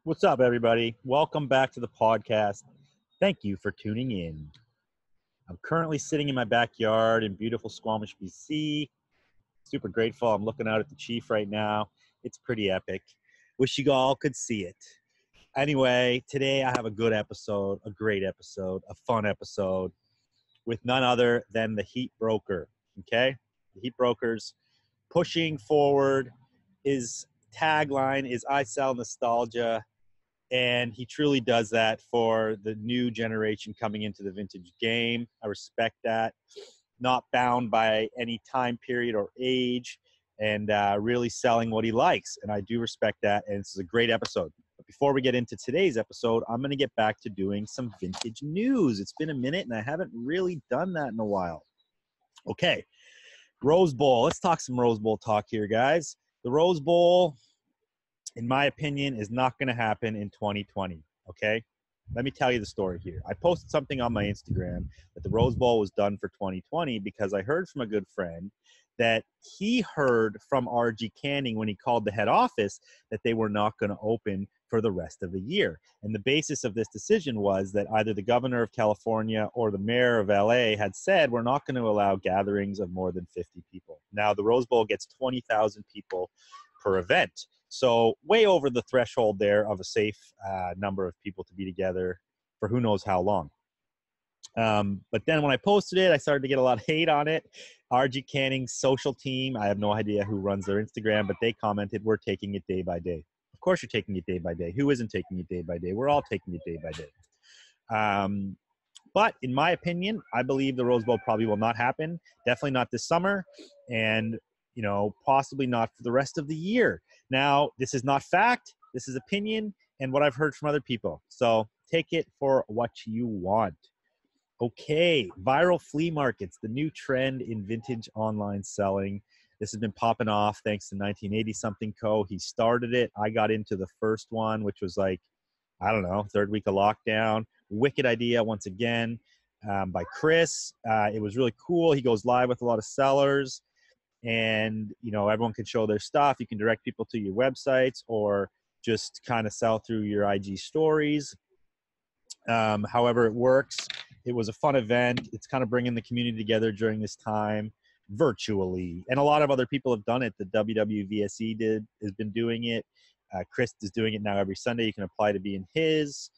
What's up, everybody? Welcome back to the podcast. Thank you for tuning in. I'm currently sitting in my backyard in beautiful Squamish, BC. Super grateful. I'm looking out at the Chief right now. It's pretty epic. Wish you all could see it. Anyway, today I have a good episode, a great episode, a fun episode with none other than the Heat Broker. Okay? The Heat Broker's pushing forward. His tagline is I sell nostalgia. And he truly does that for the new generation coming into the vintage game. I respect that. Not bound by any time period or age, and really selling what he likes. And I do respect that. And this is a great episode. But before we get into today's episode, I'm going to get back to doing some vintage news. It's been a minute, and I haven't really done that in a while. Okay, Rose Bowl. Let's talk some Rose Bowl talk here, guys. The Rose Bowl, in my opinion, is not going to happen in 2020, okay? Let me tell you the story here. I posted something on my Instagram that the Rose Bowl was done for 2020 because I heard from a good friend that he heard from RG Canning when he called the head office that they were not going to open for the rest of the year. And the basis of this decision was that either the governor of California or the mayor of LA had said, we're not going to allow gatherings of more than 50 people. Now, the Rose Bowl gets 20,000 people per event. So way over the threshold there of a safe number of people to be together for who knows how long. But then when I posted it, I started to get a lot of hate on it. RG Canning's social team, I have no idea who runs their Instagram, but they commented, we're taking it day by day. Of course you're taking it day by day. Who isn't taking it day by day? We're all taking it day by day. But in my opinion, I believe the Rose Bowl probably will not happen. Definitely not this summer. And possibly not for the rest of the year. Now, this is not fact. This is opinion and what I've heard from other people. So take it for what you want. Okay, viral flea markets, the new trend in vintage online selling. This has been popping off thanks to 1980-something Co. He started it. I got into the first one, which was like, I don't know, third week of lockdown. Wicked idea once again by Chris. It was really cool. He goes live with a lot of sellers. And, everyone can show their stuff. You can direct people to your websites or just kind of sell through your IG stories. However it works. It was a fun event. It's kind of bringing the community together during this time virtually. And a lot of other people have done it. The WWVSE has been doing it. Chris is doing it now every Sunday. You can apply to be in his.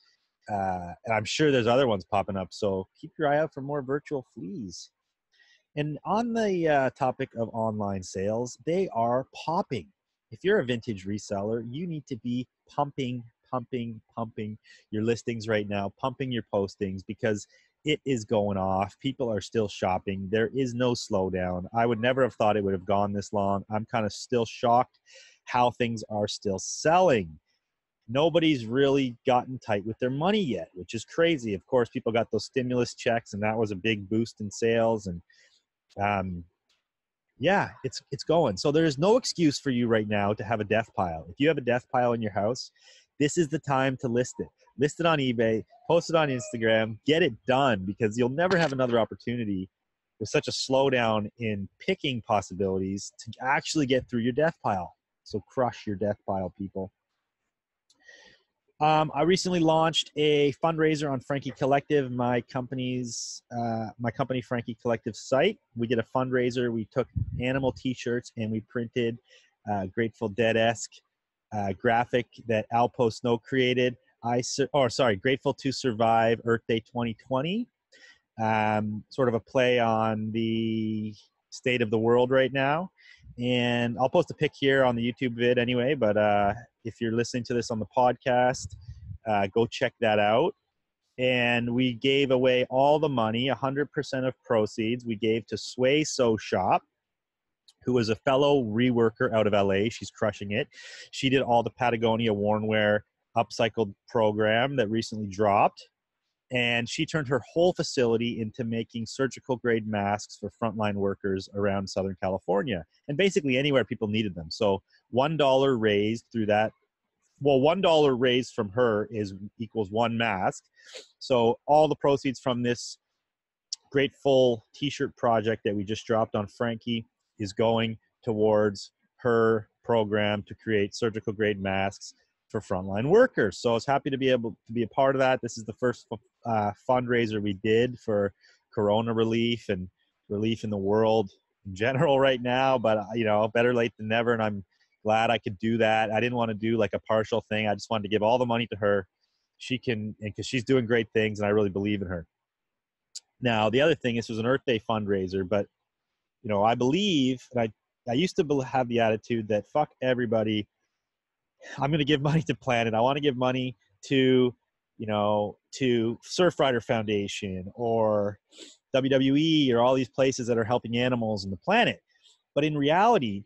And I'm sure there's other ones popping up. So keep your eye out for more virtual fleas. And on the topic of online sales, they are popping. If you're a vintage reseller, you need to be pumping your listings right now, pumping your postings because it is going off. People are still shopping. There is no slowdown. I would never have thought it would have gone this long. I'm kind of still shocked how things are still selling. Nobody's really gotten tight with their money yet, which is crazy. Of course, people got those stimulus checks, and that was a big boost in sales. And it's going. So there's no excuse for you right now to have a death pile. If you have a death pile in your house, this is the time to list it. List it on eBay, post it on Instagram, get it done because you'll never have another opportunity with such a slowdown in picking possibilities to actually get through your death pile. So crush your death pile, people. I recently launched a fundraiser on Frankie Collective, my company Frankie Collective site. We did a fundraiser. We took animal T-shirts and we printed Grateful Dead-esque graphic that Alpo Snow created. Grateful to Survive Earth Day 2020. Sort of a play on the state of the world right now. And I'll post a pic here on the YouTube vid anyway, but if you're listening to this on the podcast, go check that out. And we gave away all the money, 100% of proceeds we gave to Sway Sew Shop, who is a fellow reworker out of LA. She's crushing it. She did all the Patagonia Wornwear upcycled program that recently dropped. And she turned her whole facility into making surgical grade masks for frontline workers around Southern California and basically anywhere people needed them. So $1 raised through that. Well, $1 raised from her equals one mask. So all the proceeds from this Grateful t-shirt project that we just dropped on Frankie is going towards her program to create surgical grade masks for frontline workers. So I was happy to be able to be a part of that. This is the first fundraiser we did for Corona relief and relief in the world in general right now, but better late than never. And I'm glad I could do that. I didn't want to do like a partial thing. I just wanted to give all the money to her. She can, because she's doing great things and I really believe in her. Now, the other thing, this was an Earth Day fundraiser, but I believe, and I used to have the attitude that fuck everybody. I'm going to give money to Planet. I want to give money to, to Surfrider Foundation or WWE or all these places that are helping animals and the planet. But in reality,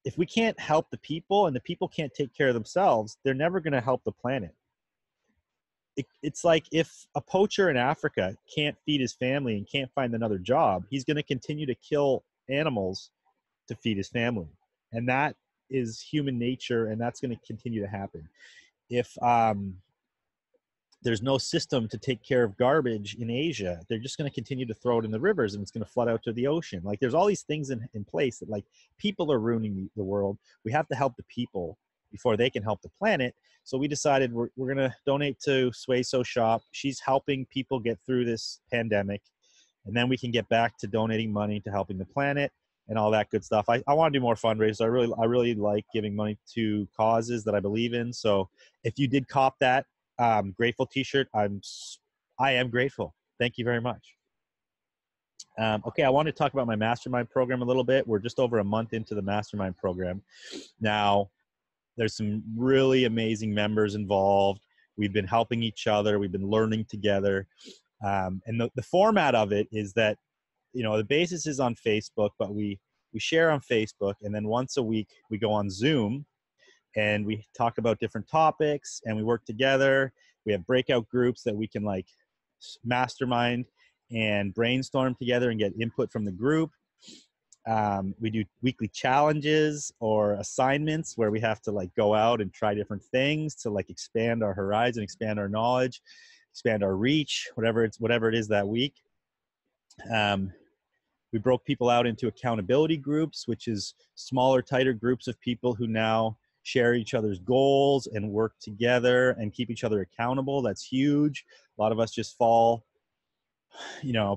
if we can't help the people and the people can't take care of themselves, they're never going to help the planet. It's like if a poacher in Africa can't feed his family and can't find another job, he's going to continue to kill animals to feed his family. And that is human nature, and that's going to continue to happen. If there's no system to take care of garbage in Asia, they're just going to continue to throw it in the rivers and it's going to flood out to the ocean. Like there's all these things in place that like people are ruining the world. We have to help the people before they can help the planet. So we decided we're going to donate to Swayso Shop. She's helping people get through this pandemic. And then we can get back to donating money to helping the planet and all that good stuff. I want to do more fundraisers. I really like giving money to causes that I believe in. So if you did cop that grateful t-shirt, I am grateful. Thank you very much. Okay, I want to talk about my Mastermind program a little bit. We're just over a month into the Mastermind program. Now, there's some really amazing members involved. We've been helping each other. We've been learning together. And the format of it is that, the basis is on Facebook, but we share on Facebook. And then once a week, we go on Zoom and we talk about different topics and we work together. We have breakout groups that we can like mastermind and brainstorm together and get input from the group. We do weekly challenges or assignments where we have to like go out and try different things to like expand our horizon, expand our knowledge, expand our reach, whatever it is that week. We broke people out into accountability groups, which is smaller, tighter groups of people who now share each other's goals and work together and keep each other accountable. That's huge. A lot of us just fall,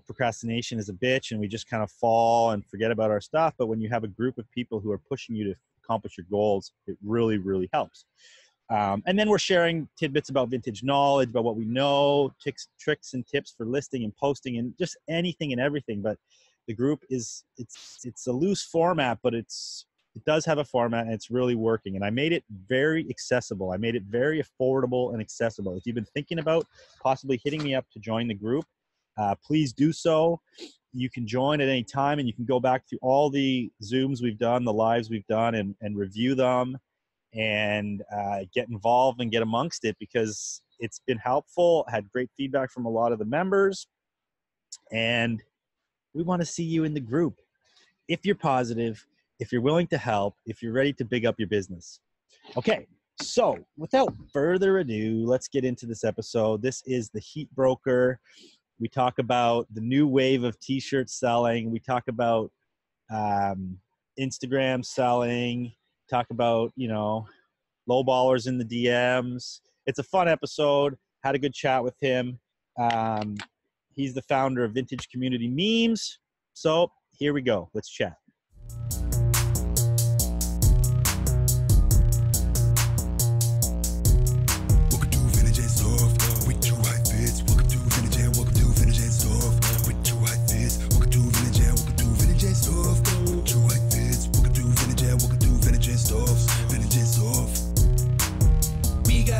procrastination is a bitch and we just kind of fall and forget about our stuff. But when you have a group of people who are pushing you to accomplish your goals, it really, really helps. And then we're sharing tidbits about vintage knowledge, about what we know, tricks and tips for listing and posting and just anything and everything. But the group it's a loose format, but it does have a format and it's really working. And I made it very accessible. I made it very affordable and accessible. If you've been thinking about possibly hitting me up to join the group, please do so. You can join at any time and you can go back to all the Zooms we've done, the lives we've done and review them and get involved and get amongst it because it's been helpful. I had great feedback from a lot of the members and we want to see you in the group. If you're positive, if you're willing to help, if you're ready to big up your business. Okay, so without further ado, let's get into this episode. This is The Heat Broker. We talk about the new wave of t-shirt selling. We talk about Instagram selling, talk about, low ballers in the DMs. It's a fun episode. Had a good chat with him. He's the founder of Vintage Community Memes. So here we go. Let's chat.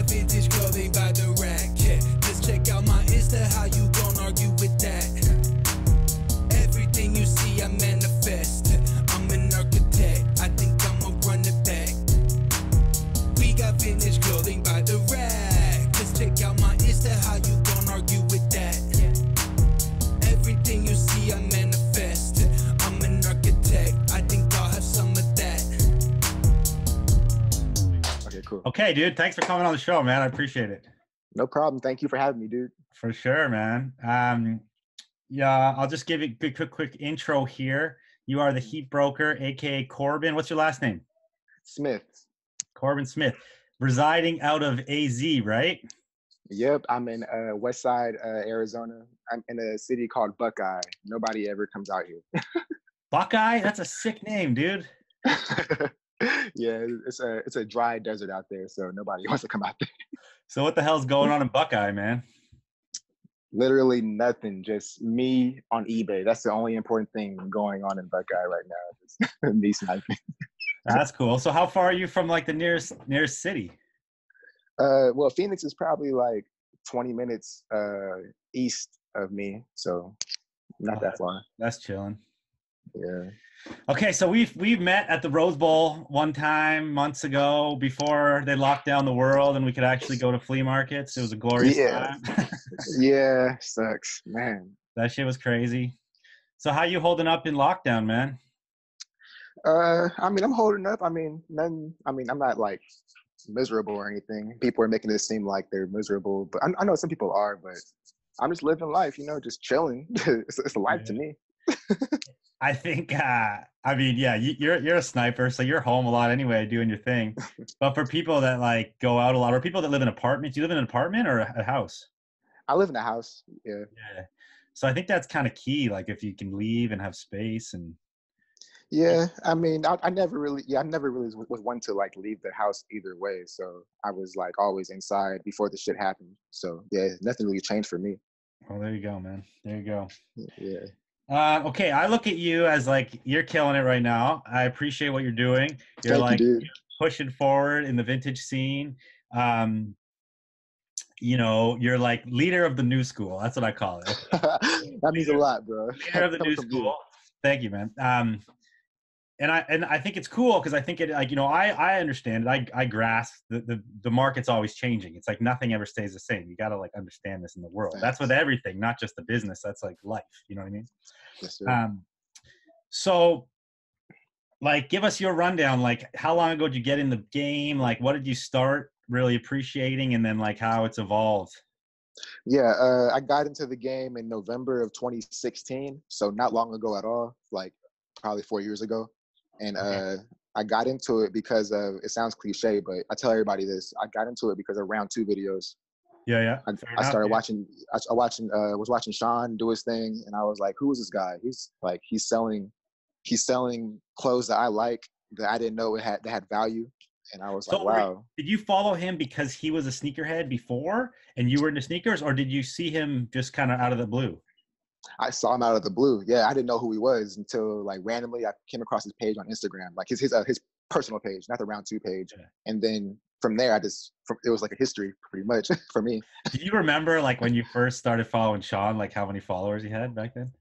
Vintage clothing by the rack, yeah. Just check out my Insta, how you gon' argue with that? Everything you see, I manifest. I'm an architect, I think I'ma run it back. We got vintage clothing by the rack. Just check out my Insta, how you gon' argue with that? Everything you see, I manifest. I'm an architect, I think I'll have some of that. Cool. Okay, dude. Thanks for coming on the show, man. I appreciate it. No problem. Thank you for having me, dude. For sure, man. Yeah, I'll just give you a quick intro here. You are the Heat Broker, aka Corbin. What's your last name? Smith. Corbin Smith. residing out of AZ, right? Yep, I'm in West Side, Arizona. I'm in a city called Buckeye. Nobody ever comes out here. Buckeye? That's a sick name, dude. Yeah, it's a dry desert out there, so nobody wants to come out there. So what the hell's going on in Buckeye, man? Literally nothing, just me on eBay. That's the only important thing going on in Buckeye right now. Just me sniping. That's cool. So how far are you from like the nearest city? Well, Phoenix is probably like 20 minutes east of me, so not that far. That's chilling. Yeah. Okay, so we've met at the Rose Bowl one time months ago before they locked down the world and we could actually go to flea markets. It was a glorious time. Yeah, sucks, man. That shit was crazy. So how you holding up in lockdown, man? I mean, I'm holding up. I mean, I'm not like miserable or anything. People are making it seem like they're miserable, but I know some people are, but I'm just living life, just chilling. It's a life to me. I think, I mean, yeah, you're a sniper, so you're home a lot anyway, doing your thing. But for people that like go out a lot, or people that live in apartments, do you live in an apartment or a house? I live in a house. Yeah. Yeah. So I think that's kind of key. Like if you can leave and have space and. Yeah, I mean, I never really was one to like leave the house either way. So I was like always inside before the shit happened. So yeah, nothing really changed for me. Oh, there you go, man. There you go. Yeah. Okay, I look at you as like you're killing it right now. I appreciate what you're doing. You're Thank you, dude. pushing forward in the vintage scene. You're like leader of the new school. That's what I call it. That means a lot, bro. Leader of the new school. Thank you, man. And I think it's cool because I think it like I understand it. I grasp the market's always changing. It's like nothing ever stays the same. You got to like understand this in the world. That's with everything, not just the business. That's like life. You know what I mean? Yes, sir. So like give us your rundown. Like how long ago did you get in the game? Like what did you start really appreciating, and then like how it's evolved? Yeah, I got into the game in November of 2016, so not long ago at all. Like probably 4 years ago. And I got into it because of, it sounds cliche, but I tell everybody this. I got into it because of round 2 videos. Yeah. I started watching. I was watching Sean do his thing, and I was like, "Who is this guy? He's selling clothes that I like that I didn't know that had value." And I was like, "Wow." Did you follow him because he was a sneakerhead before, and you were into sneakers, or did you see him just kind of out of the blue? I saw him out of the blue. Yeah, I didn't know who he was until like randomly I came across his page on Instagram, like his personal page, not the round 2 page. Yeah. And then from there, it was like a history pretty much for me. Do you remember like when you first started following Sean, like how many followers he had back then?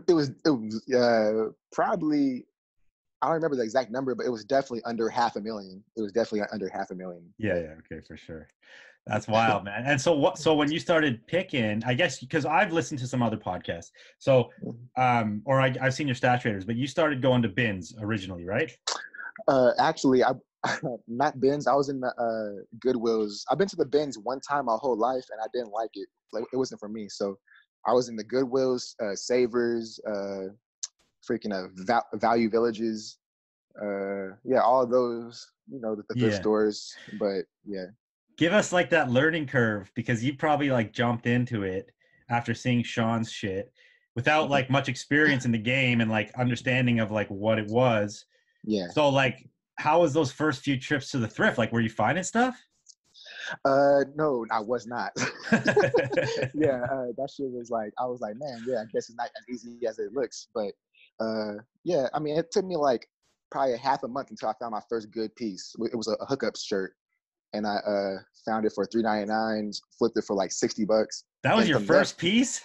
It was probably, I don't remember the exact number, but it was definitely under 500,000. It was definitely under 500,000. Yeah, okay, for sure. That's wild, man. And so when you started picking, I guess, because I've listened to some other podcasts, so, or I've seen your Stash Traders, but you started going to bins originally, right? Actually, not bins. I was in the Goodwills. I've been to the bins one time my whole life, and I didn't like it. Like it wasn't for me. So I was in the Goodwills, Savers, Value Villages. All of those, the thrift stores. But yeah. Give us like that learning curve, because you probably like jumped into it after seeing Sean's shit without like much experience in the game and like understanding of like what it was. Yeah. So like, how was those first few trips to the thrift? Like, were you finding stuff? No, I was not. That shit was like, I was like, man, yeah, I guess it's not as easy as it looks. But I mean, it took me like probably half a month until I found my first good piece. It was a hookups shirt. And I found it for $3.99, flipped it for like $60. That was your first piece?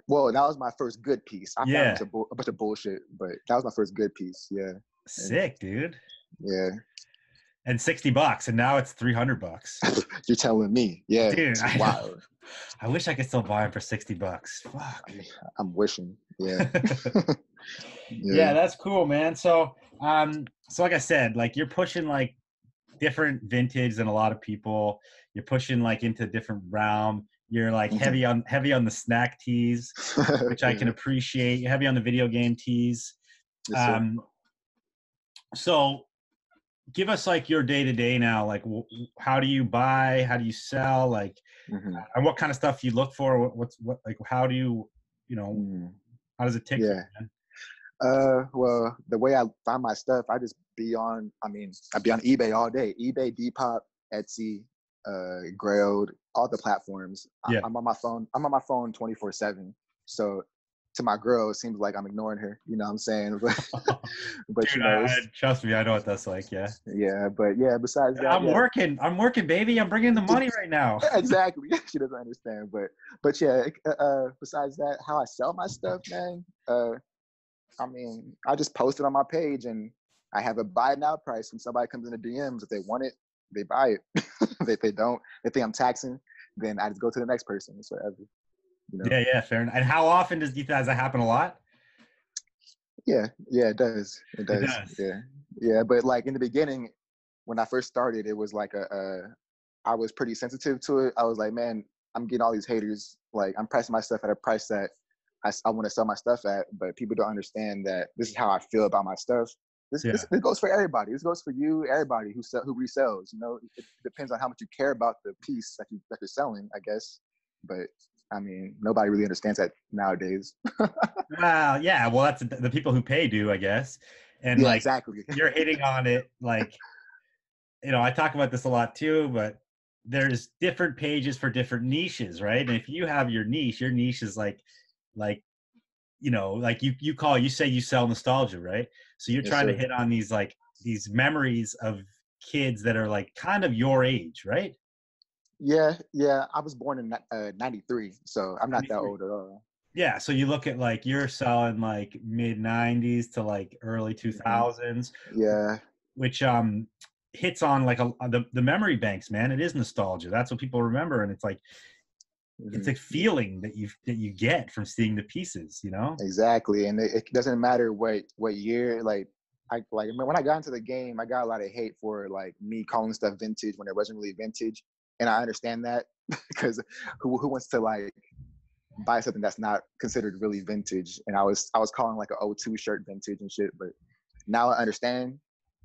Well, that was my first good piece. I found a bunch of bullshit, but that was my first good piece. Yeah. Sick, dude. Yeah. And $60, and now it's $300. You're telling me, yeah, dude. Wow. I wish I could still buy them for $60. Fuck. I'm wishing. Yeah. Yeah, that's cool, man. So like I said, like you're pushing like different vintage than a lot of people. You're pushing like into a different realm. You're like heavy on the snack tees, which I can appreciate. You're heavy on the video game tees. Yes, So give us like your day to day now. Like, how do you buy? How do you sell? Like, Hmm. and what kind of stuff you look for? What like? How do you, you know? Hmm. How does it take you, Yeah. man? Well, the way I find my stuff, I just be on. I mean, I be on eBay all day. eBay, Depop, Etsy, Grailed, all the platforms. Yeah. I'm on my phone. I'm on my phone 24/7. So to my girl, it seems like I'm ignoring her. You know what I'm saying? But Dude, it's trust me, I know what that's like. Yeah. yeah. But yeah, besides that, I'm yeah, working. I'm working, baby. I'm bringing the money right now. exactly. She doesn't understand. But yeah. Besides that, how I sell my stuff, man. I mean, I just post it on my page and I have a buy now price. When somebody comes in the DMs, if they want it, they buy it. If they don't, if they think I'm taxing, then I just go to the next person. It's whatever, you know? Yeah, fair enough. And how often does that happen a lot? Yeah, it does. It It does. does. Yeah. Yeah. But like in the beginning, when I first started, it was like I was pretty sensitive to it. I was like, man, I'm getting all these haters. Like I'm pricing my stuff at a price that I want to sell my stuff at, but people don't understand that this is how I feel about my stuff. Yeah. This goes for everybody. This goes for you, everybody who resells. You know, it depends on how much you care about the piece that you're selling, I guess. But I mean, nobody really understands that nowadays. Well, yeah. Well, that's the people who pay do, I guess. And Yeah, like, exactly. you're hitting on it. Like, I talk about this a lot too, but there's different pages for different niches, right? And if you have your niche is like, like you say you sell nostalgia, right? So you're Yes, trying to sir. hit on these memories of kids that are like kind of your age, right? Yeah. I was born in '93, so I'm not that 23. old at all. Yeah, so you look at like you're selling like mid 90s to like early Hmm. 2000s, Yeah. which hits on like the memory banks, man. It is nostalgia. That's what people remember, and it's Hmm. a feeling that you get from seeing the pieces, you know? Exactly, and it doesn't matter what year. Like when I got into the game, I got a lot of hate for like me calling stuff vintage when it wasn't really vintage, and I understand that because who wants to like buy something that's not considered really vintage? And I was calling like a '02 shirt vintage and shit, but now I understand,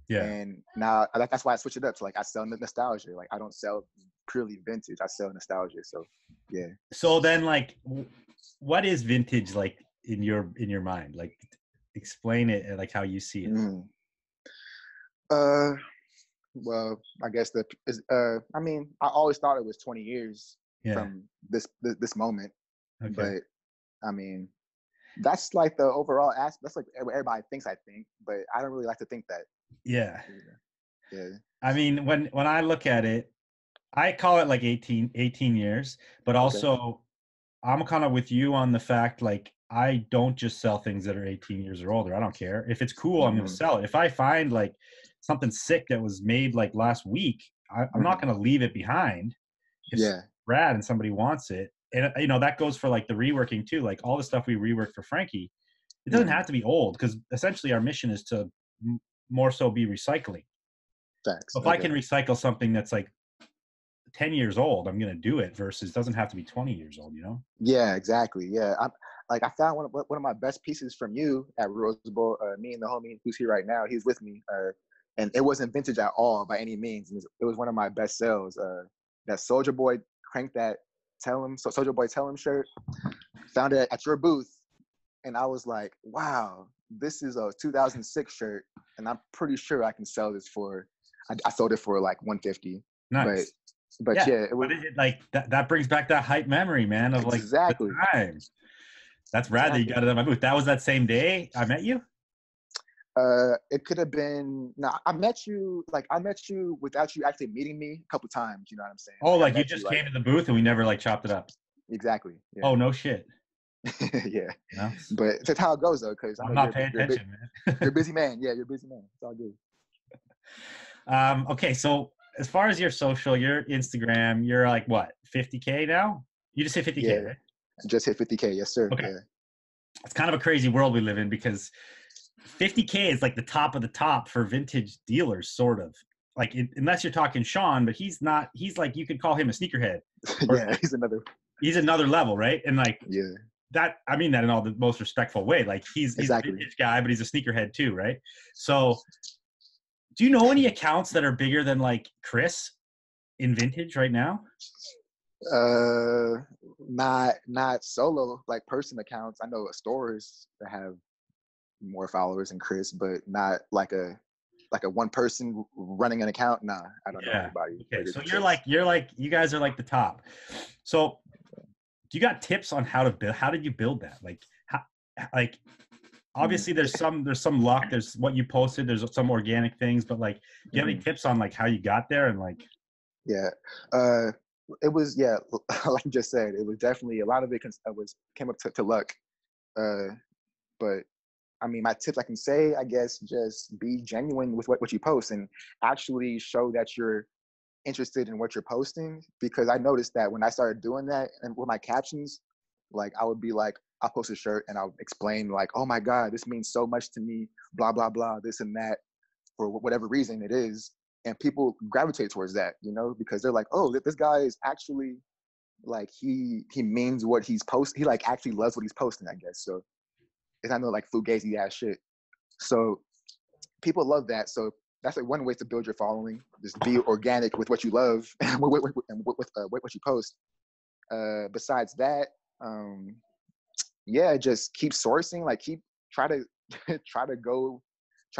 Yeah. and now that's why I switch it up. So like I sell nostalgia. Like I don't sell purely vintage. I sell nostalgia. So yeah. So then, like, what is vintage like in your mind? Like, explain it like how you see it. Mm. Uh, Well, I guess I mean, I always thought it was 20 years Yeah. from this moment, Okay. but I mean, that's like the overall aspect. That's like what everybody thinks. I think, but I don't really like to think that. Yeah. You know? Yeah. I mean, when I look at it, I call it like 18 years, but Okay. also I'm kind of with you on the fact like I don't just sell things that are 18 years or older. I don't care. If it's cool, I'm going to Hmm. sell it. If I find like something sick that was made like last week, I'm not Hmm. going to leave it behind. If it's Yeah. rad and somebody wants it, and that goes for like the reworking too. Like all the stuff we rework for Frankie, it doesn't Hmm. have to be old because essentially our mission is to more so be recycling. Facts. If I Okay. can recycle something that's like 10 years old, I'm going to do it versus doesn't have to be 20 years old, you know? Yeah. Exactly. Yeah. I found one of my best pieces from you at Rose Bowl. Me and the homie who's here right now, he's with me. And it wasn't vintage at all by any means. It was one of my best sales. That Soldier Boy cranked that Soldier Boy Tell Him shirt. Found it at your booth, and I was like, wow, this is a 2006 shirt, and I'm pretty sure I can sell this for. I sold it for like 150, but Nice. but Yeah. yeah, it was But like that brings back that hype memory, man, of like the exactly time. That's rad that you exactly. got it on my booth. That was that same day I met you? It could have been. No, I met you without you actually meeting me a couple times. You know what I'm saying? Oh, Like I like you met you just like came to the booth and we never like chopped it up. exactly. Yeah. Oh, no shit. Yeah. No, But that's how it goes though, because I I'm know not paying attention, man. you're a busy man. Yeah, you're a busy man. It's all good. Okay, so as far as your social, your Instagram, you're like what, 50K now? You just hit 50K, Yeah. right? I just hit 50K. Yes, sir. Okay. Yeah. It's kind of a crazy world we live in because 50K is like the top of the top for vintage dealers, sort of. Like, unless you're talking Sean, but he's not. He's like, you could call him a sneakerhead, or Yeah, he's another level, right? And like yeah, that, I mean that in all the most respectful way. Like he's a exactly. vintage guy, but he's a sneakerhead too, right? So Do you know any accounts that are bigger than like Chris in vintage right now? Not solo like person accounts. I know stores that have more followers than Chris, but not like a one person running an account. Nah, I don't know Yeah. anybody. Okay. Bigger So than you're Chris. like you guys are like the top. So do you got tips on how to build? How did you build that? Like how, like obviously there's some luck. There's what you posted. There's some organic things, but like, do you have any tips on like how you got there and like? Yeah. It was, yeah, like you just said, it was definitely a lot of it came up to luck. But I mean, my tips I can say, I guess, just be genuine with what you post and actually show that you're interested in what you're posting. Because I noticed that when I started doing that and with my captions, like I would be like, I'll post a shirt and I'll explain like, oh my God, this means so much to me, blah, blah, blah, this and that, for whatever reason it is. And people gravitate towards that, because they're like, oh, this guy is actually like, he means what he's posting. He like actually loves what he's posting, I guess. So it's not no like fugazi ass shit. So people love that. So that's like one way to build your following. Just be organic with what you love and with what you post. Besides that, yeah, just keep sourcing. Like try to try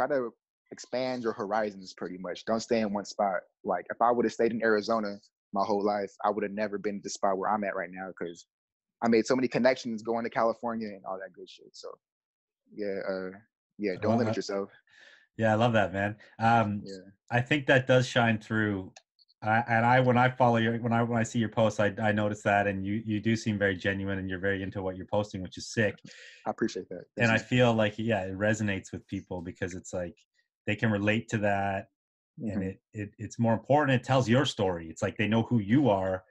to expand your horizons. Pretty much, don't stay in one spot. Like if I would have stayed in Arizona my whole life, I would have never been at the spot where I'm at right now because I made so many connections going to California and all that good shit. So yeah, don't limit yourself. Yeah, I love that, man. Yeah. I think that does shine through. When I follow your, when I see your posts, I notice that, and you do seem very genuine, and you're very into what you're posting, which is sick. I appreciate that. And I feel like, yeah, it resonates with people because it's like they can relate to that, and it's more important. It tells your story. It's like they know who you are.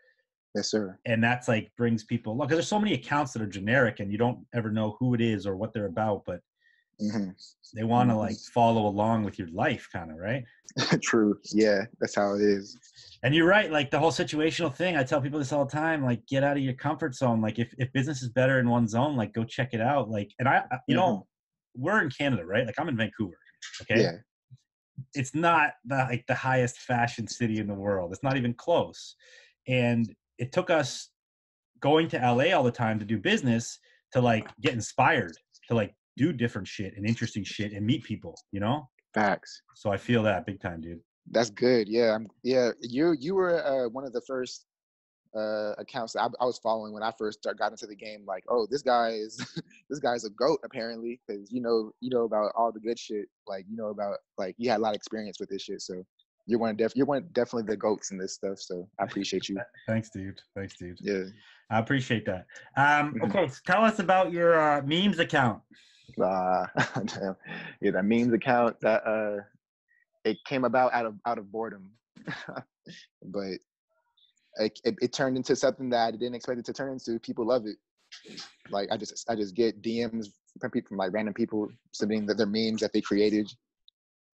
Yes, sir. And that's like brings people, because there's so many accounts that are generic, and you don't ever know who it is or what they're about, but they want to like follow along with your life, kind of, right? True. Yeah, that's how it is. And you're right. Like the whole situational thing, I tell people this all the time, like get out of your comfort zone. Like if business is better in one zone, like go check it out. Like, and we're in Canada, right? Like I'm in Vancouver. Okay. Yeah. It's not the highest fashion city in the world. It's not even close. And it took us going to LA all the time to do business to like get inspired to like do different shit and interesting shit and meet people, Facts. So I feel that big time, dude. That's good. Yeah. You were one of the first accounts that I was following when I first got into the game. Like, oh, this guy is this guy's a goat apparently, because you know about all the good shit. Like about like you had a lot of experience with this shit. So you're definitely the goats in this stuff. So I appreciate you. Thanks, dude. Yeah, I appreciate that. Okay, so tell us about your memes account. Damn. Yeah, that memes account that it came about out of boredom, but it turned into something that I didn't expect it to turn into. People love it. Like I just get DMs from like random people submitting their memes that they created,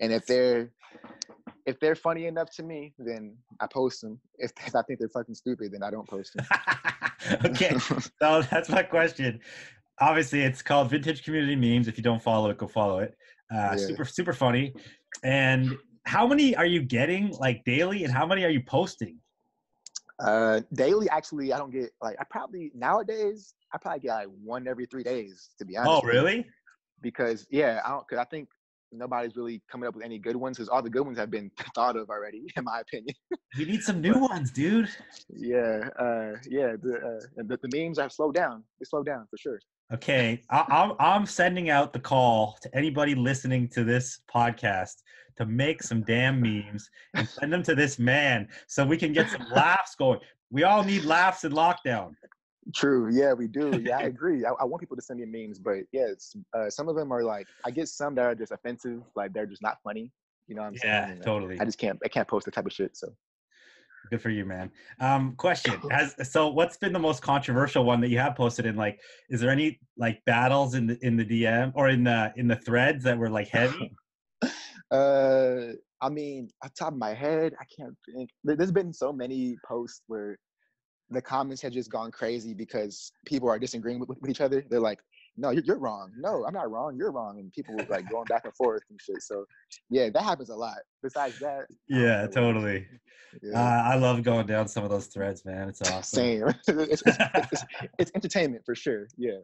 and if they're funny enough to me, then I post them. If I think they're fucking stupid, then I don't post them. Okay, so that's my question. Obviously, it's called Vintage Community Memes. If you don't follow it, go follow it. Super funny. And how many are you getting like daily, and how many are you posting? Daily, actually, I don't get like nowadays I probably get like one every 3 days, to be honest. Oh, really? Because I think nobody's really coming up with any good ones because all the good ones have been thought of already, in my opinion. We need some new ones, dude. Yeah. The memes have slowed down. They slowed down for sure. Okay, I'm sending out the call to anybody listening to this podcast to make some damn memes and send them to this man so we can get some laughs going. We all need laughs in lockdown. True. Yeah, we do. Yeah, I agree. I want people to send me memes, but yeah, some of them are like, I get some that are just offensive, like they're just not funny. You know what I'm saying? Yeah, totally. I can't post that type of shit. So. Good for you, man. Question: so what's been the most controversial one that you have posted? In like, is there any like battles in the DM or in the threads that were like heavy? I mean, off the top of my head, I can't think. There's been so many posts where the comments have just gone crazy because people are disagreeing with each other. They're like, no, you're wrong. No, I'm not wrong. You're wrong. And people were like going back and forth and shit. So yeah, that happens a lot. Besides that, I don't Yeah, know what else. totally. Yeah, I love going down some of those threads, man. It's awesome. same. It's entertainment for sure. Yeah.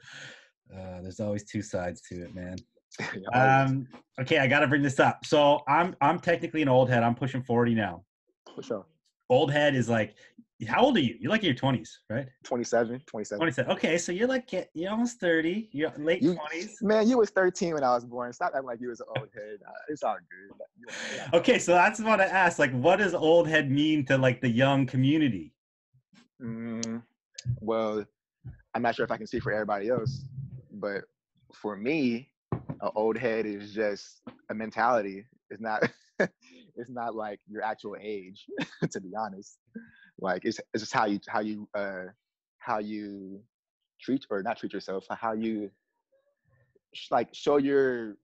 There's always two sides to it, man. Yeah, always. Okay, I got to bring this up. So I'm technically an old head. I'm pushing 40 now. For sure. Old head is like, how old are you? You're like in your 20s, right? 27. 27. Okay, so you're like, you're almost 30. You're late 20s. Man, you was 13 when I was born. Stop acting like you was an old head. It's all good. Okay, so that's what I asked. Like, what does old head mean to like the young community? Well, I'm not sure if I can speak for everybody else, but for me, an old head is just a mentality. It's not it's not like your actual age, to be honest. Like it's just how you treat or not treat yourself, how you like show your,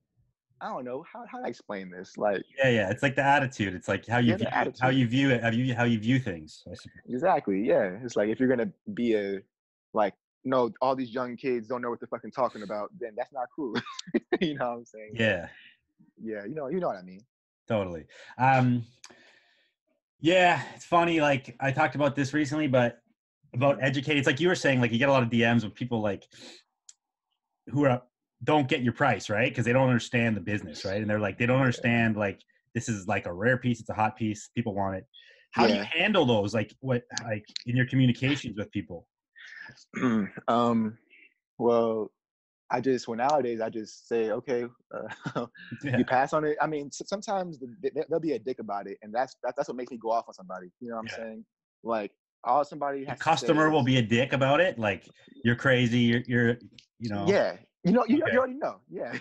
I don't know how do I explain this? Like Yeah, it's like the attitude. It's like how you view, how you view it, how you view things. Exactly. Yeah, it's like if you're gonna be a like, no, all these young kids don't know what they're fucking talking about, then that's not cool. You know what I'm saying? Yeah. Yeah, you know what I mean. Totally. Yeah, it's funny. Like I talked about this recently, but about educating. It's like you were saying, like you get a lot of DMs with people like who don't get your price, right? Because they don't understand the business, right? And they're like, they don't understand like this is like a rare piece. It's a hot piece. People want it. How do you handle those? Like what, like in your communications with people? Well, nowadays I just say, okay, you pass on it. I mean, sometimes they'll be a dick about it, and that's what makes me go off on somebody. You know what I'm saying? Like, all somebody has the customer will be a dick about it. Like, you're crazy. You're you know. Yeah, you already know. Yeah.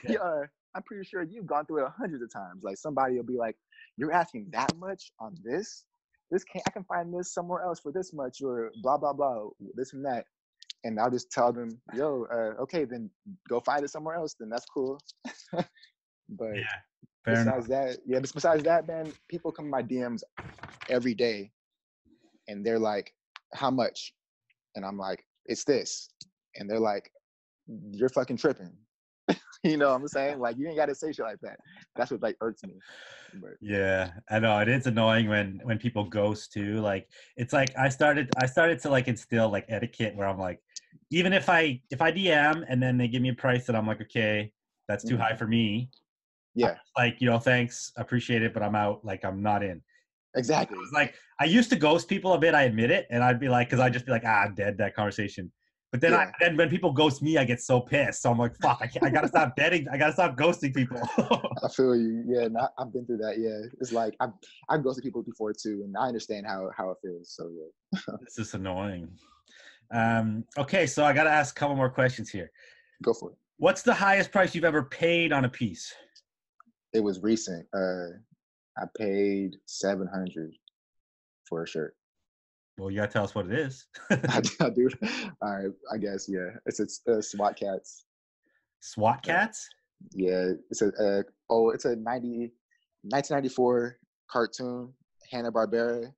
I'm pretty sure you've gone through it hundreds of times. Like, somebody will be like, "You're asking that much on this? I can find this somewhere else for this much, or blah blah blah, this and that." And I'll just tell them, yo, okay, then go find it somewhere else. Then that's cool. But besides that, man, people come in my DMs every day and they're like, how much? And I'm like, it's this. And they're like, you're fucking tripping. You know what I'm saying? Like, you ain't got to say shit like that. That's what like irks me. But yeah, I know it is annoying when people ghost too. Like, it's like I started to like instill like etiquette where I'm like, even if I DM and then they give me a price that I'm like, okay, that's too high for me. Yeah. Like, thanks, appreciate it, but I'm out. Like, I'm not in. Exactly. Like, I used to ghost people a bit, I admit it, and I'd be like, because I'd just be like, I'm dead, that conversation. But then, then when people ghost me, I get so pissed. So I'm like, fuck, I gotta stop betting. I gotta stop ghosting people. I feel you. Yeah, I've been through that. Yeah, it's like I've ghosted people before too, and I understand how it feels. So yeah, this is annoying. Okay, so I gotta ask a couple more questions here. Go for it. What's the highest price you've ever paid on a piece? It was recent. I paid $700 for a shirt. Well, you gotta tell us what it is. I do. All right, I guess, yeah. It's SWAT Cats. SWAT Cats? Yeah, it's a 1994 cartoon, Hanna-Barbera.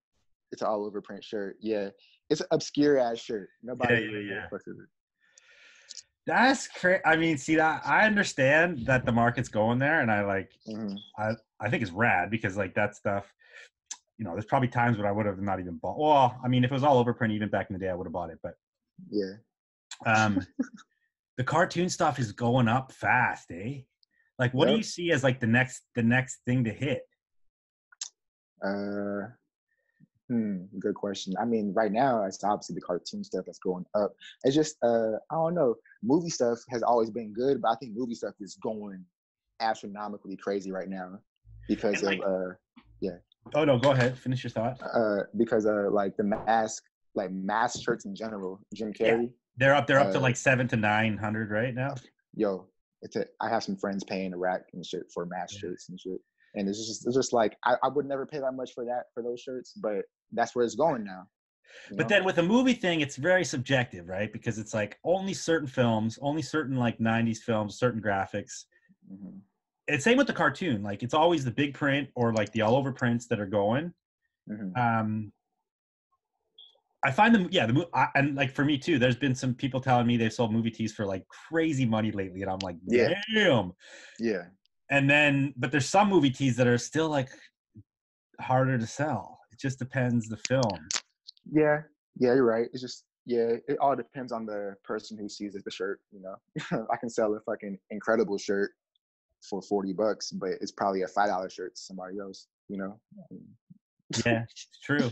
It's an all-over print shirt. Yeah, it's an obscure-ass shirt. Nobody really fucks with it. That's crazy. I mean, see that I understand that the market's going there, and I like. I think it's rad because like that stuff. There's probably times when I would have not even bought. Well, I mean, if it was all over print, even back in the day, I would have bought it. But yeah, the cartoon stuff is going up fast, eh? Like, what do you see as like the next thing to hit? Good question. I mean, right now, it's obviously the cartoon stuff that's going up. It's just, I don't know. Movie stuff has always been good, but I think movie stuff is going astronomically crazy right now because of, Oh no, go ahead. Finish your thought. Because like the mask shirts in general, Jim Carrey. Yeah. They're up to like $700 to $900 right now. Yo, I have some friends paying a rack and shit for mask shirts and shit. And it's just like I would never pay that much for those shirts, but that's where it's going now. But then with a movie thing, it's very subjective, right? Because it's like only certain films, only certain like 90s films, certain graphics. It's same with the cartoon. Like it's always the big print or like the all over prints that are going. I find them, yeah, and like for me too, there's been some people telling me they've sold movie tees for like crazy money lately, and I'm like, Yeah. damn. Yeah. And then, but there's some movie tees that are still like harder to sell. It just depends the film. Yeah. Yeah, you're right. It's just, yeah, it all depends on the person who sees the shirt, you know. I can sell a fucking incredible shirt for $40, but it's probably a $5 shirt to somebody else, you know. Yeah, true.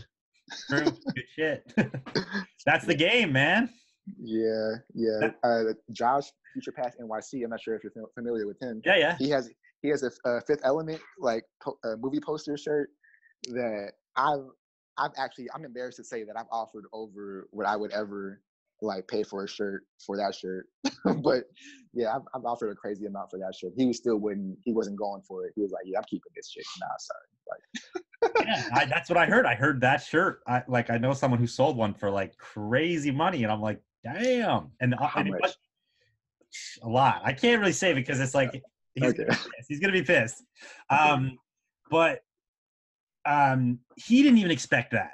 True. Good shit. That's the game, man. Yeah, yeah. Josh, Future Past NYC. I'm not sure if you're familiar with him. Yeah. He has a Fifth Element like movie poster shirt that I'm embarrassed to say that I've offered over what I would ever like pay for a shirt for that shirt. But yeah, I've offered a crazy amount for that shirt. He wasn't going for it. He was like, yeah, I'm keeping this shit. Nah, sorry. Like, Yeah, that's what I heard. I heard that shirt. I know someone who sold one for like crazy money, and I'm like, damn. And how it much? was a lot. I can't really say because it's like he's Okay. he's gonna be pissed. But he didn't even expect that.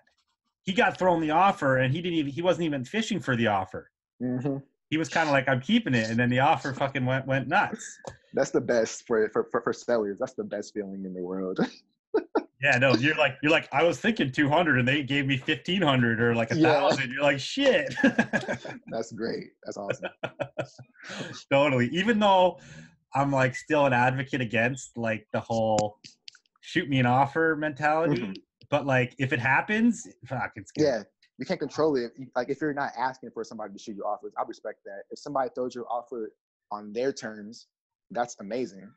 He got thrown the offer, and he wasn't even fishing for the offer. Mm-hmm. He was kind of like, I'm keeping it, and then the offer fucking went nuts. That's the best for sellers. That's the best feeling in the world. Yeah, no, you're like, I was thinking 200, and they gave me 1,500 or like 1,000. You're like, shit. That's great. That's awesome. Totally. Even though I'm like still an advocate against like the whole shoot me an offer mentality, Mm-hmm. but like if it happens, fuck, it's good. Yeah, you can't control it. Like if you're not asking for somebody to shoot you offers, I respect that. If somebody throws you an offer on their terms, that's amazing.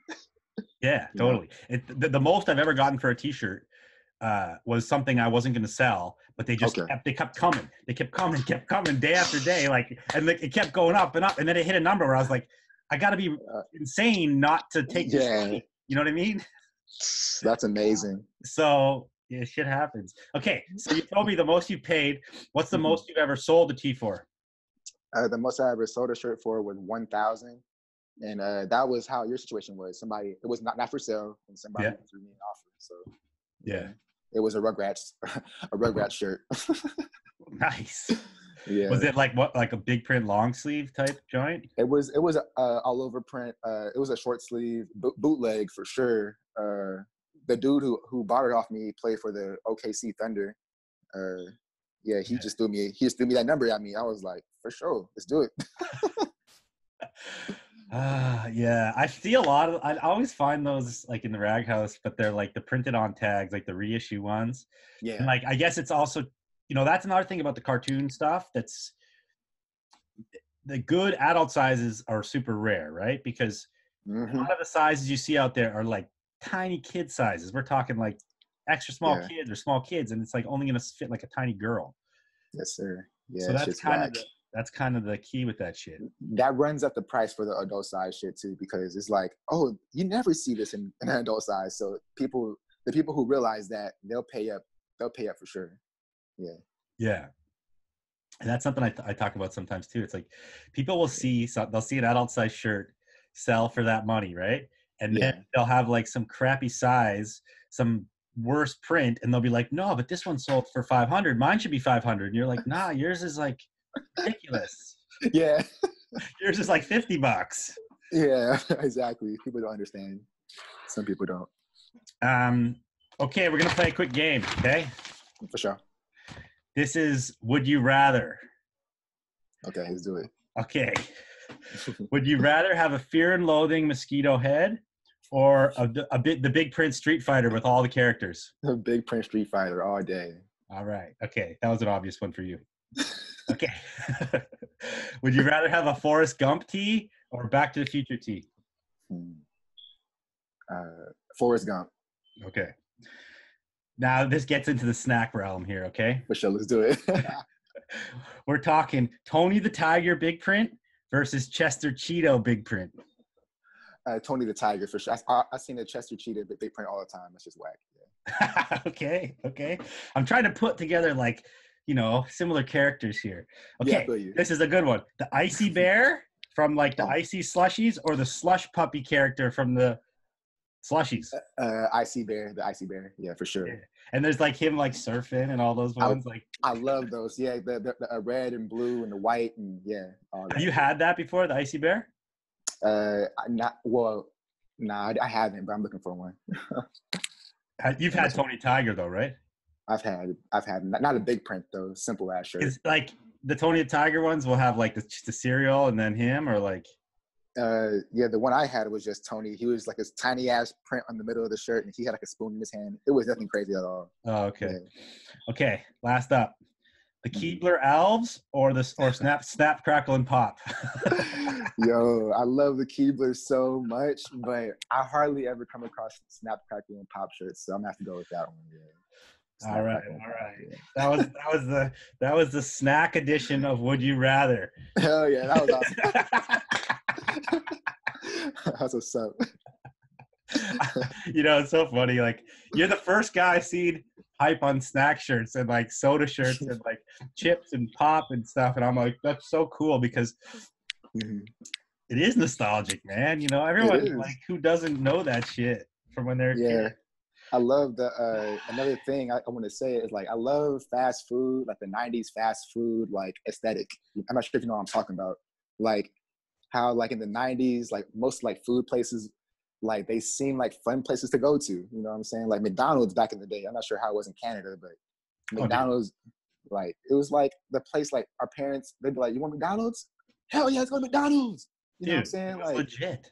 Yeah, totally. The most I've ever gotten for a T-shirt was something I wasn't going to sell, but they just kept coming. They kept coming day after day, like, and it kept going up and up, and then it hit a number where I was like, I got to be insane not to take this money. You know what I mean? That's amazing. So yeah, shit happens. Okay, so you told me the most you paid. What's the most you've ever sold a tee for? The most I ever sold a shirt for was 1,000. And that was how your situation was. It was not for sale, and somebody threw me an offer. So yeah, it was a Rugrats shirt. Nice. Yeah. Was it like a big print long sleeve type joint? It was all over print. It was a short sleeve bootleg for sure. The dude who bought it off me played for the OKC Thunder. He just threw me that number at me. I was like, for sure, let's do it. Yeah, I see a lot of. I always find those like in the rag house, but they're like the printed on tags, like the reissue ones. Yeah, and like I guess it's also, that's another thing about the cartoon stuff. That's the good adult sizes are super rare, right? Because a lot of the sizes you see out there are like tiny kid sizes. We're talking like extra small kids or small kids, and it's like only gonna fit like a tiny girl. Yes, sir. Yeah, so that's kind of the key with that shit. That runs up the price for the adult size shit too, because it's like, oh, you never see this in an adult size. So the people who realize that, they'll pay up for sure. Yeah. Yeah. And that's something I talk about sometimes too. It's like people will they'll see an adult size shirt sell for that money, right? And then they'll have like some crappy size, some worse print, and they'll be like, no, but this one sold for 500. Mine should be 500. And you're like, nah, yours is like ridiculous. Yeah. Yours is like $50. Yeah, exactly. People don't understand. Some people don't. Okay, we're gonna play a quick game, okay? For sure. This is Would You Rather. Okay, let's do it. Okay. Would you rather have a Fear and Loathing mosquito head or the Big Print Street Fighter with all the characters? The Big Print Street Fighter all day. All right. Okay, that was an obvious one for you. Okay. Would you rather have a Forrest Gump tee or Back to the Future tee? Forrest Gump. Okay. Now this gets into the snack realm here, okay? For sure, let's do it. We're talking Tony the Tiger big print versus Chester Cheeto big print. Tony the Tiger, for sure. I've seen the Chester Cheetah big print all the time. It's just whack. Yeah. Okay. I'm trying to put together like, similar characters here. Okay, yeah, this is a good one. The Icy Bear from like the Icy Slushies or the Slush Puppy character from the Slushies? The Icy Bear. Yeah, for sure. Yeah. And there's like him like surfing and all those ones. I love those. Yeah, the red and blue and the white and yeah. All Have you had that before, the icy bear? I haven't, but I'm looking for one. You've had Tony Tiger though, right? I've had not a big print though, simple ass shirt. It's like the Tony Tiger ones will have like the cereal and then him, or like. Yeah, the one I had was just Tony. He was like his tiny ass print on the middle of the shirt, and he had like a spoon in his hand. It was nothing crazy at all. Oh, okay. Yeah. Okay, last up. The Keebler Elves or Snap, Crackle, and Pop? Yo, I love the Keeblers so much, but I hardly ever come across Snap, Crackle, and Pop shirts, so I'm gonna have to go with that one. Yeah. All right. Yeah. That was the snack edition of Would You Rather. Hell yeah, that was awesome. That's what's up. You know, it's so funny. Like, you're the first guy I've seen hype on snack shirts and like soda shirts and like chips and pop and stuff. And I'm like, that's so cool because it is nostalgic, man. You know, everyone like who doesn't know that shit from when they're a kid. I love the another thing I want to say is like I love fast food, like the 90s fast food like aesthetic. I'm not sure if you know what I'm talking about. Like how like in the 90s, like most like food places, like they seem like fun places to go to. You know what I'm saying? Like McDonald's back in the day. I'm not sure how it was in Canada, but McDonald's, like it was like the place like our parents, they'd be like, "You want McDonald's? Hell yeah, let's go to McDonald's." You know what I'm saying? Like legit.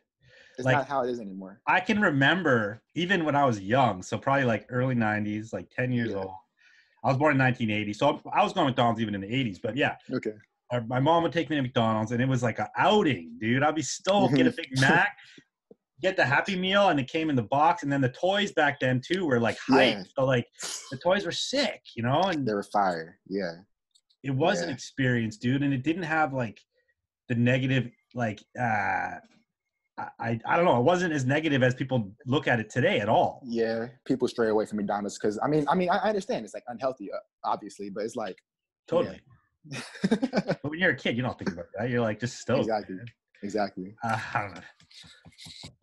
It's like, not how it is anymore. I can remember even when I was young, so probably like early 90s, like 10 years old. I was born in 1980, so I was going to McDonald's even in the 80s, but yeah. Okay. My mom would take me to McDonald's, and it was like an outing, dude. I'd be stoked, get a Big Mac, get the Happy Meal, and it came in the box. And then the toys back then, too, were like hype. So, like, the toys were sick, you know? And they were fire, yeah. It was an experience, dude, and it didn't have, like, the negative, like, I don't know. It wasn't as negative as people look at it today at all. Yeah, people stray away from McDonald's because, I understand it's, like, unhealthy, obviously, but it's like. Totally. Yeah. But when you're a kid, you don't think about that. You're like just stoked. Exactly. I don't know.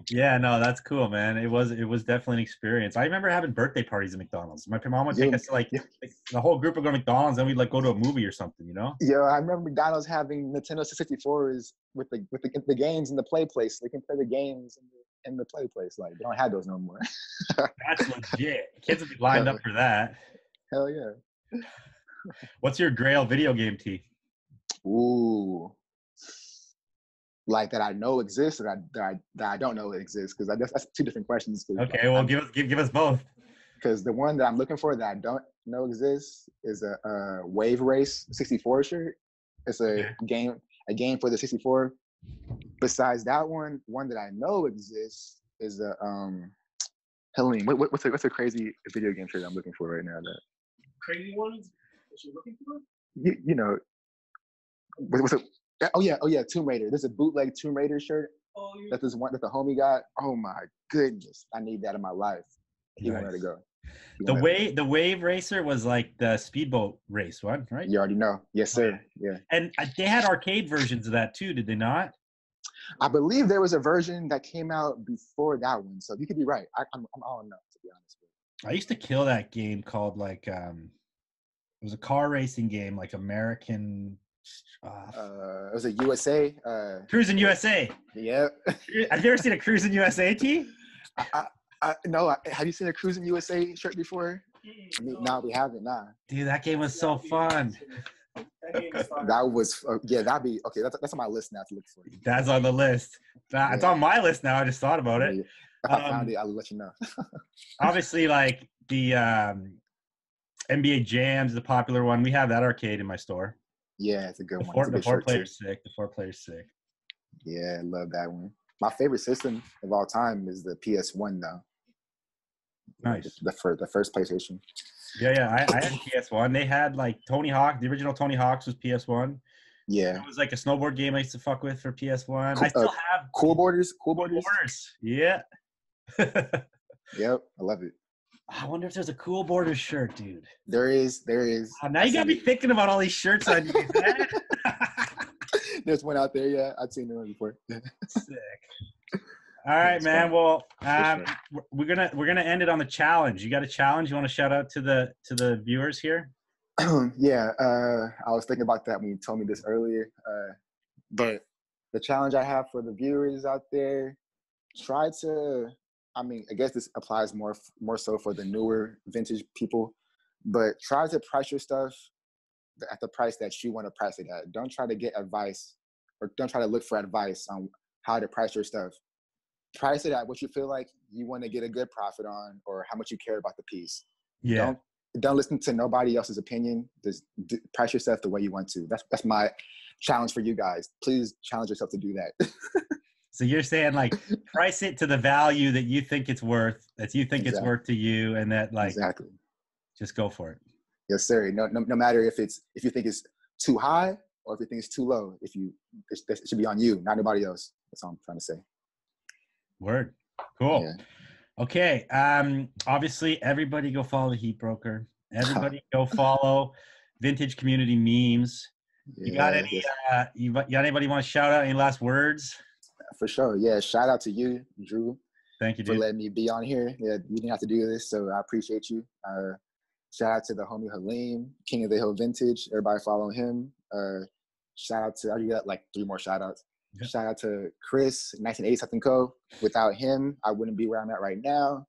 Yeah, no, that's cool, man. It was definitely an experience. I remember having birthday parties at McDonald's. My mom would take us to like the whole group would go to McDonald's, and we'd like go to a movie or something, you know? Yeah, I remember McDonald's having Nintendo 64s with the games in the play place. They can play the games in the play place. Like they don't have those no more. That's legit. Kids would be lined up for that. Hell yeah. What's your Grail video game, T? Ooh, like that I know exists, or that I don't know it exists, because that's two different questions. Okay, well, give us both. Because the one that I'm looking for that I don't know exists is a Wave Race 64 shirt. It's a game for the 64. Besides that one that I know exists is a Helene. What's a crazy video game shirt I'm looking for right now? That crazy ones. What you looking for? You know, what's it? Oh yeah, Tomb Raider. There's a bootleg Tomb Raider shirt that the homie got. Oh my goodness, I need that in my life. He won't let it go. The Wave Racer was like the speedboat race one, right? You already know. Yes, sir. Yeah. And they had arcade versions of that too, did they not? I believe there was a version that came out before that one, so you could be right. I'm all enough to be honest with you. I used to kill that game called like it was a car racing game, like American. It was a USA. Cruising USA. Yeah. Have you ever seen a Cruising USA, T? No. Have you seen a Cruising USA shirt before? No, we haven't. Nah. Dude, that game was so fun. That was that'd be okay. That's on my list now to look for. That's on the list. It's on my list now. I just thought about it. If I found it, I'll let you know. Obviously, like the NBA Jam's the popular one. We have that arcade in my store. Yeah, it's a good one. The 4-player's sick. The 4-player's sick. Yeah, I love that one. My favorite system of all time is the PS1, though. Nice. The first PlayStation. Yeah. I had PS1. They had like Tony Hawk. The original Tony Hawk's was PS1. Yeah. It was like a snowboard game I used to fuck with for PS1. I still have Cool Borders. Yeah. Yep, I love it. I wonder if there's a Cool Borders shirt, dude. There is. Now you gotta be thinking about all these shirts on you. There's one out there, yeah. I've seen one before. Sick. All right, It's man. fun. Well, sure. we're gonna end it on the challenge. You got a challenge? You want to shout out to the viewers here? Yeah, I was thinking about that when you told me this earlier. But the challenge I have for the viewers out there, try to, I mean, I guess this applies more so for the newer vintage people, but try to price your stuff at the price that you want to price it at. Don't try to get advice, or don't try to look for advice on how to price your stuff. Price it at what you feel like you want to get a good profit on, or how much you care about the piece. Yeah. Don't listen to nobody else's opinion. Just price yourself the way you want to. That's my challenge for you guys. Please challenge yourself to do that. So you're saying like price it to the value that you think it's worth, that you think it's worth to you, and that like exactly. Just go for it. Yes, sir. No matter if you think it's too high or if you think it's too low. It should be on you, not nobody else. That's all I'm trying to say. Word. Cool. Yeah. Okay. Obviously, everybody go follow the Heat Broker. Everybody go follow Vintage Community Memes. You got any? Yes. You got anybody want to shout out? Any last words? For sure. Yeah. Shout out to you, Drew. Thank you, for dude. letting me be on here. Yeah, you didn't have to do this, so I appreciate you. Shout out to the homie Halim, King of the Hill Vintage. Everybody follow him. Shout out to, I already got like 3 more shout outs. Yep. Shout out to Chris, 1980 something co. Without him, I wouldn't be where I'm at right now.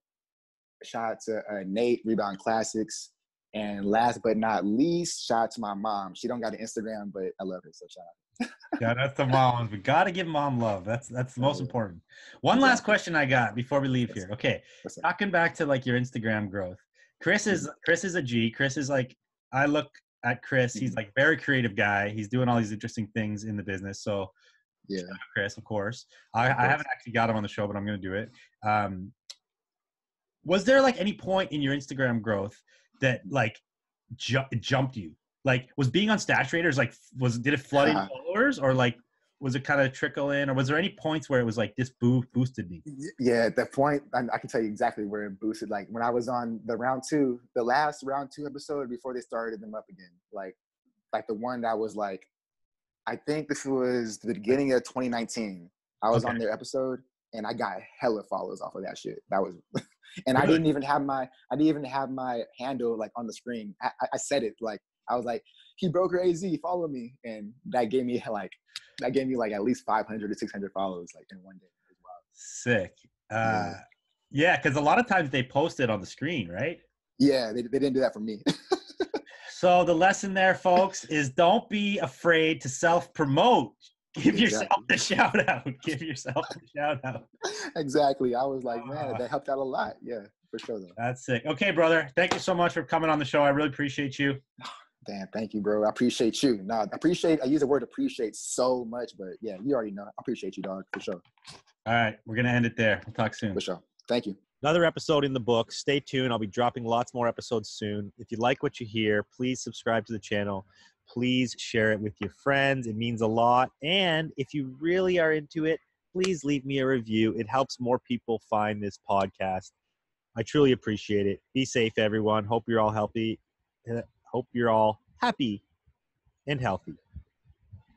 Shout out to Nate, Rebound Classics. And last but not least, shout out to my mom. She don't got an Instagram, but I love her, so shout out. Shout out to mom. We got to give mom love. That's the most important. One last question I got before we leave here. Okay. Talking back to like your Instagram growth. Chris is a G. Chris is like, I look at Chris, he's like very creative guy. He's doing all these interesting things in the business. So yeah, Chris, of course. I haven't actually got him on the show, but I'm going to do it. Was there like any point in your Instagram growth that like jumped you? Like was being on Stash Raiders, like did it flood in followers, or like was it kind of trickle in, or was there any points where it was like this boosted me? Yeah, at that point, I can tell you exactly where it boosted. Like when I was on the last round 2 episode before they started them up again, like the one that was like, I think this was the beginning of 2019. I was on their episode and I got hella follows off of that shit. That was, and really? I didn't even have my handle like on the screen. I said it like, I was like, Heat Broker AZ, follow me. And that gave me like at least 500 to 600 follows like in one day as well. Sick. Yeah, because a lot of times they post it on the screen, right? Yeah, they didn't do that for me. So the lesson there, folks, is don't be afraid to self-promote. Give yourself the shout out. Give yourself the shout out. Exactly. I was like, man, that helped out a lot. Yeah, for sure though. That's sick. Okay, brother. Thank you so much for coming on the show. I really appreciate you. Damn, thank you, bro. I appreciate you. I use the word appreciate so much, but yeah, you already know. I appreciate you, dog, for sure. All right. We're going to end it there. We'll talk soon. For sure. Thank you. Another episode in the books. Stay tuned. I'll be dropping lots more episodes soon. If you like what you hear, please subscribe to the channel. Please share it with your friends. It means a lot. And if you really are into it, please leave me a review. It helps more people find this podcast. I truly appreciate it. Be safe, everyone. Hope you're all healthy. Hope you're all happy and healthy.